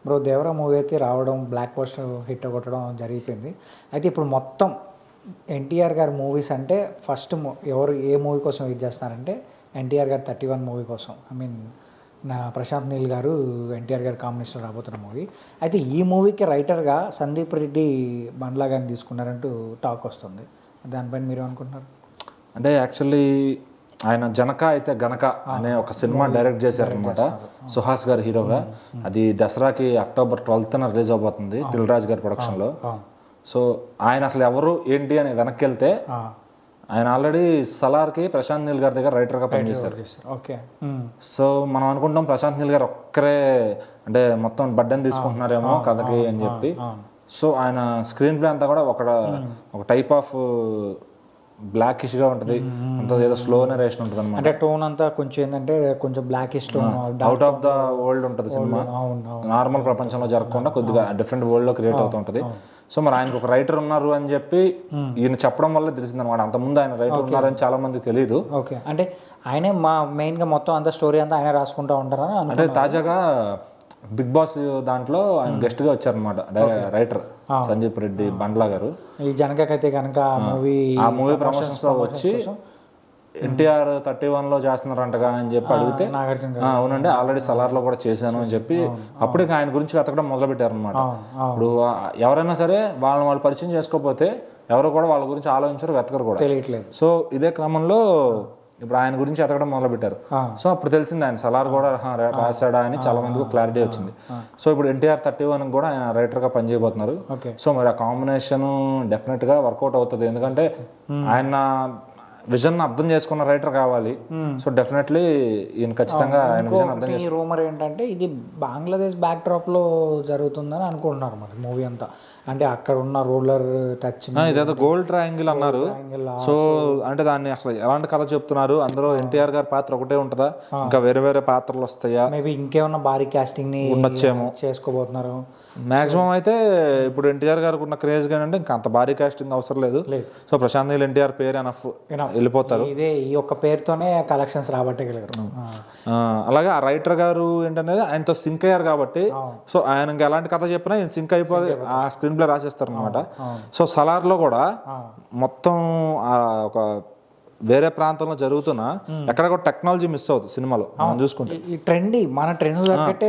Bro Devara movie అయితే రావడం block buster hit కొట్టడం జరిగిపోయింది. అయితే ఇప్పుడు మొత్తం ఎన్టీఆర్ గారి మూవీస్ అంటే ఫస్ట్ ఎవరు ఏ మూవీ కోసం వెయిట్ చేస్తున్నారంటే ఎన్టీఆర్ గారి 31 మూవీ కోసం. ఐ మీన్ నా ప్రశాంత్ నీల్ గారు ఎన్టీఆర్ గారి కాంబినేషన్ రాబోతున్న మూవీ. అయితే ఈ మూవీకి రైటర్గా సందీప్ రెడ్డి బండ్లా గారిని తీసుకున్నారంటూ టాక్ వస్తుంది. దానిపైన మీరు అనుకుంటున్నారు? అంటే యాక్చువల్లీ ఆయన జనక అయితే గనక అనే ఒక సినిమా డైరెక్ట్ చేశారనమాట, సుహాస్ గారు హీరోగా. అది దసరాకి October 12th రిలీజ్ అవబోతుంది దిల్ రాజు గారి ప్రొడక్షన్లో. సో ఆయన అసలు ఎవరు ఏంటి అని వెనక్కి వెళ్తే ఆయన ఆల్రెడీ సలార్కి ప్రశాంత్ నీల్ గారి దగ్గర రైటర్గా పనిచేశారు. ఓకే. సో మనం అనుకుంటాం ప్రశాంత్ నీల్ గారు ఒక్కరే అంటే మొత్తం బడ్డని తీసుకుంటున్నారేమో కథకి అని చెప్పి. సో ఆయన స్క్రీన్ ప్లే అంతా కూడా ఒక టైప్ ఆఫ్ బ్లాకిష్గా ఉంటుంది, అంత ఏదో స్లో నరేషన్ ఉంటుంది అనమాట. అంటే టోన్ అంతా కొంచెం ఏంటంటే కొంచెం blackish tone, out of the world ఉంటుంది సినిమా. నార్మల్ ప్రపంచంలో జరగకుండా కొద్దిగా డిఫరెంట్ వరల్డ్ లో క్రియేట్ అవుతూ ఉంటుంది. సో మరి ఆయనకు ఒక రైటర్ ఉన్నారు అని చెప్పి ఈయన చెప్పడం వల్ల తెలిసిందనమాట. అంతకుముందు ఆయన రైటర్ ఉన్నారని చాలా మందికి తెలియదు. ఓకే. అంటే ఆయనే మెయిన్గా మొత్తం అంత స్టోరీ అంతా ఆయన రాసుకుంటూ ఉంటారని అంటే తాజాగా బిగ్ బాస్ దాంట్లో ఆయన గెస్ట్ గా వచ్చారనమాట రైటర్ సందీప్ రెడ్డి బండ్లా గారు. ఈ జనకైతే కనుక ఆ మూవీ ప్రమోషన్స్ లో వచ్చి ఎన్టీఆర్ 31 లో చేస్తున్నారంటగా అని చెప్పి అడిగితే అవునండి ఆల్రెడీ సలార్లో కూడా చేశాను అని చెప్పి అప్పుడే ఆయన గురించి వెతకడం మొదలు పెట్టారు అనమాట. ఇప్పుడు ఎవరైనా సరే వాళ్ళని వాళ్ళు పరిచయం చేసుకోకపోతే ఎవరు కూడా వాళ్ళ గురించి ఆలోచించరు, వెతకరు కూడా. తెలియట్లేదు. సో ఇదే క్రమంలో ఇప్పుడు ఆయన గురించి ఎతకడం మొదలు పెట్టారు. సో అప్పుడు తెలిసింది ఆయన సలార్ కూడా రాశాడా అని చాలా మందికి క్లారిటీ వచ్చింది. సో ఇప్పుడు ఎన్టీఆర్ 31 కూడా ఆయన రైటర్ గా పనిచేయబోతున్నారు. సో మరి ఆ కాంబినేషన్ డెఫినెట్ గా వర్కౌట్ అవుతుంది, ఎందుకంటే ఆయన విజన్ అర్థం చేసుకున్న రైటర్ కావాలి. సో డెఫినెట్లీ ఈయన ఖచ్చితంగా ఆయన విజన్ అర్థం చేసుకుని. రూమర్ ఏంటంటే ఇది బంగ్లాదేశ్ బ్యాక్ డ్రాప్ లో జరుగుతుందని అనుకుంటున్నారు మరి మూవీ అంతా. అంటే అక్కడ ఉన్న రూలర్ టచ్ ఇదేదో గోల్డ్ ట్రయాంగిల్ అన్నారు. సో అంటే దాన్ని అసలు ఎలాంటి కథ చెప్తున్నారు, అందులో ఎన్టీఆర్ గారి పాత్ర ఒకటే ఉంటుందా, ఇంకా వేరే వేరే పాత్రలు వస్తాయా, మేబీ ఇంకేమన్నా భారీ కాస్టింగ్ ని ఉండొచ్చేమో చేసుకోబోతున్నారు. మాక్సిమం అయితే ఇప్పుడు ఎన్టీఆర్ గారికి ఉన్న క్రేజ్ కానీ ఇంకా అంత భారీ కాస్టింగ్ అవసరం లేదు. సో ప్రశాంత్ నీల్ ఎన్టీఆర్ పేరు ఎనఫ్ వెళ్ళిపోతారు. ఇదే ఈ ఒక్క పేరుతోనే కలెక్షన్స్ రాబట్టగలరు. అలాగే ఆ రైటర్ గారు ఏంటనేది ఆయనతో సింక్ అయ్యారు కాబట్టి సో ఆయన ఇంకా ఎలాంటి కథ చెప్పినా ఆయన సింక్ అయిపోయి ఆ స్క్రీన్ ప్లే రాసేస్తారు అనమాట. సో సలార్ లో కూడా మొత్తం ఒక వేరే ప్రాంతంలో జరుగుతున్నా ఎక్కడ కూడా టెక్నాలజీ మిస్ అవుతుంది సినిమాలో మనం చూసుకుంటే.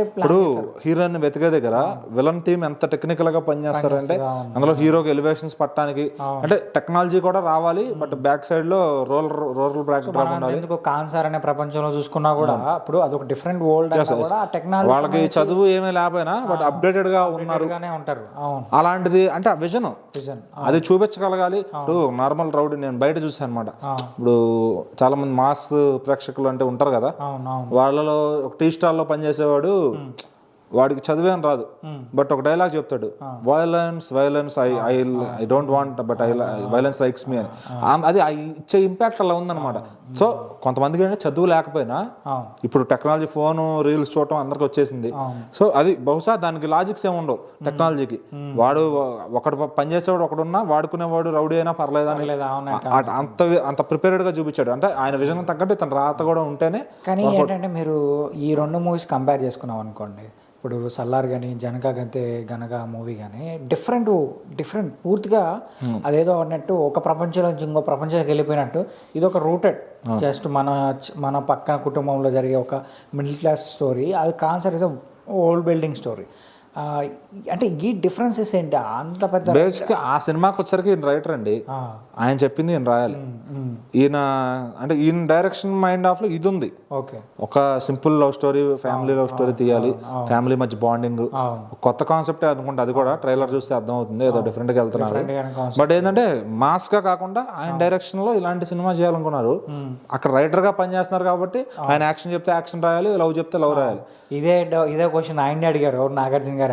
ఇప్పుడు హీరోయిన్ వెతికే దగ్గర విలన్ టీమ్ ఎంత టెక్నికల్ గా పనిచేస్తారంటే అందులో హీరోకి ఎలివేషన్స్ పట్టడానికి అంటే టెక్నాలజీ కూడా రావాలి, బట్ బ్యాక్ సైడ్ లో రూరల్ బ్యాక్డ్రాప్ ఉండాలి. కాన్సర్ అనే ప్రపంచంలో చూసుకున్నా కూడా ఇప్పుడు అదొక డిఫరెంట్ వరల్డ్. వాళ్ళకి చదువు ఏమీ లేకపోయినా బట్ అప్డేటెడ్ గా ఉంటారు. అలాంటిది అంటే ఆ విజన్ అది చూపించగలగాలి. ఇప్పుడు నార్మల్ రౌడీ నేను బయట చూసాను అనమాట. ఇప్పుడు చాలా మంది మాస్ ప్రేక్షకులు అంటే ఉంటారు కదా, వాళ్ళలో ఒక టీ స్టాల్ లో పనిచేసేవాడు వాడికి చదివేం రాదు, బట్ ఒక డైలాగ్ చెప్తాడు, violence violence I don't want but violence likes me అని. అది ఇచ్చే ఇంపాక్ట్ అలా ఉందన్నమాట. సో కొంతమందికి ఏంటంటే చదువు లేకపోయినా ఇప్పుడు టెక్నాలజీ ఫోన్ రీల్స్ చూడటం అందరికి వచ్చేసింది. సో అది బహుశా దానికి లాజిక్స్ ఏమి ఉండవు టెక్నాలజీకి. వాడు ఒకడు పనిచేసేవాడు ఒకడున్నా వాడుకునేవాడు రౌడీ అయినా పర్లేదని అంత ప్రిపేర్డ్ గా చూపించాడు. అంటే ఆయన విజన్ తగ్గట్టు తన రాత కూడా ఉంటేనే. కానీ ఏంటంటే మీరు ఈ రెండు మూవీస్ కంపేర్ చేసుకున్నాం అనుకోండి, ఇప్పుడు సల్లార్ కానీ గనక మూవీ కానీ డిఫరెంట్ పూర్తిగా అదేదో అన్నట్టు ఒక ప్రపంచంలో నుంచి ఇంకో ప్రపంచానికి వెళ్ళిపోయినట్టు. ఇది ఒక రూటెడ్ జస్ట్ మన పక్కన కుటుంబంలో జరిగే ఒక మిడిల్ క్లాస్ స్టోరీ. అది cancer is old building story. అంటే ఈ డిఫరెన్సెస్ ఏంటి అంత పెద్ద? బేసిక్ ఆ సినిమాకి వచ్చరికి ఈయన రైటర్ అండి, ఆయన చెప్పింది ఈయన రాయాలి. ఈయన అంటే ఈయన డైరెక్షన్ మైండ్ ఆఫ్ లో ఇది ఉంది. ఒక simple love story, family love story తీయాలి, ఫ్యామిలీ మధ్య బాండింగ్, కొత్త కాన్సెప్ట్ అనుకుంటే అది కూడా ట్రైలర్ చూస్తే అర్థం అవుతుంది ఏదో డిఫరెంట్ గా వెళ్తున్నారు. బట్ ఏంటంటే మాస్ గా కాకుండా ఆయన డైరెక్షన్ లో ఇలాంటి సినిమా చేయాలనుకున్నారు. అక్కడ రైటర్ గా పనిచేస్తున్నారు కాబట్టి ఆయన యాక్షన్ చెప్తే యాక్షన్ రాయాలి, లవ్ చెప్తే లవ్ రాయాలి. ఇదే క్వశ్చన్ ఆయన్ని అడిగారు నాగార్జున గారు.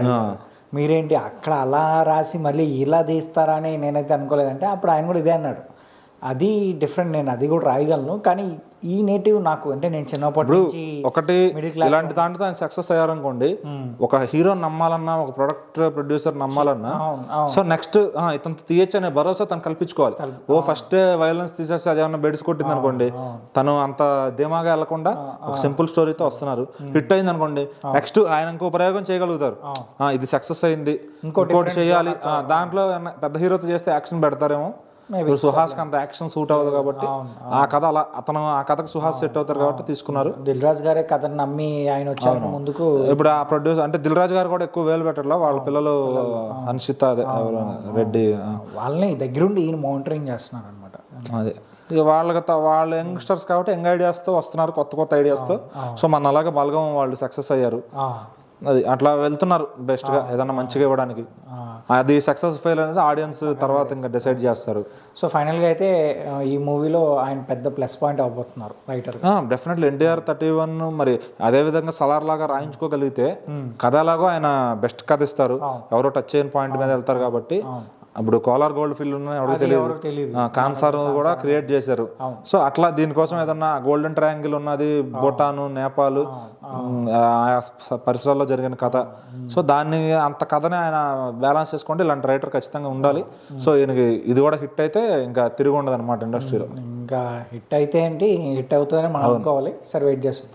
మీరేంటి అక్కడ అలా రాసి మళ్ళీ ఇలా తీస్తారా అని నేనైతే అనుకోలేదంటే అప్పుడు ఆయన కూడా ఇదే అన్నాడు. అది డిఫరెంట్, నేను అది కూడా రాయగలను, కానీ ఈ నేటివ్ నాకు అంటే నేను చిన్నప్పటి నుంచి ఒకటి ఇలాంటి దాంట్లో ఆయన సక్సెస్ అయ్యారనుకోండి, ఒక హీరో నమ్మాలన్నా, ఒక ప్రొడక్ట్ ప్రొడ్యూసర్ నమ్మాలన్నా, సో నెక్స్ట్ ఇతను తీయచ్చు అనే భరోసా తను కల్పించుకోవాలి. ఫస్ట్ వైలెన్స్ తీసేస్తే అదేమన్నా బెడ్స్ కొట్టింది అనుకోండి, తను అంత ధీమాగా వెళ్లకుండా ఒక సింపుల్ స్టోరీతో వస్తున్నారు, హిట్ అయింది అనుకోండి, నెక్స్ట్ ఆయన ఇంకో ప్రయోగం చేయగలుగుతారు. ఇది సక్సెస్ అయింది, ఇంకోటి చేయాలి, దాంట్లో పెద్ద హీరోతో చేస్తే యాక్షన్ పెడతారేమో. సుహాస్ కి అంత యాక్షన్ సూట్ అవ్వదు కాబట్టి ఆ కథ అలా ఆ కథకు సుహాస్ సెట్ అవుతారు కాబట్టి తీసుకున్నారు. దిల్ రాజు గారే కథను నమ్మి ఆయన వచ్చారు ముందుకు. ఇప్పుడు ఆ ప్రొడ్యూసర్ అంటే దిల్ రాజు గారు కూడా ఎక్కువ వేలు పెట్టట్లా, వాళ్ళ పిల్లలు హన్షిత రెడ్డి వాళ్ళని దగ్గరుండి ఈయన మానిటరింగ్ చేస్తున్నారు అనమాట. అదే ఇక వాళ్ళ యంగ్స్టర్స్ కాబట్టి యంగ్ ఐడియాస్తో వస్తున్నారు, కొత్త ఐడియాస్తో. సో మన అలాగే బలగం వాళ్ళు సక్సెస్ అయ్యారు, అది అట్లా వెళ్తున్నారు బెస్ట్గా ఏదన్నా మంచిగా ఇవ్వడానికి. అది సక్సెస్ ఫెయిల్ అనేది ఆడియన్స్ తర్వాత ఇంకా డిసైడ్ చేస్తారు. సో ఫైనల్గా అయితే ఈ మూవీలో ఆయన పెద్ద ప్లస్ పాయింట్ అవబోతున్నారు రైటర్. డెఫినెట్లీ NTR 31 మరి అదే విధంగా సలార్ లాగా రాయించుకోగలిగితే కథ లాగా ఆయన బెస్ట్ కథ ఇస్తారు, ఎవరో టచ్ చేయని పాయింట్ మీద వెళ్తారు కాబట్టి. అప్పుడు కోలార్ గోల్డ్ ఫీల్డ్ ఉన్న ఎవరికి తెలియదు, కాన్సార్ కూడా క్రియేట్ చేశారు. సో అట్లా దీనికోసం ఏదన్నా గోల్డెన్ ట్రయాంగిల్ ఉన్నది, భూటాను, నేపాల్ పరిసరాల్లో జరిగిన కథ. సో దాన్ని అంత కథని ఆయన బ్యాలెన్స్ చేసుకుంటే ఇలాంటి రైటర్ ఖచ్చితంగా ఉండాలి. సో ఈయనకి ఇది కూడా హిట్ అయితే ఇంకా తిరిగి ఉండదు అనమాట ఇండస్ట్రీలో. ఇంకా హిట్ అయితే ఏంటి, హిట్ అవుతుందని మనం అనుకోవాలి. సరే వెయిట్ చేస్తాం.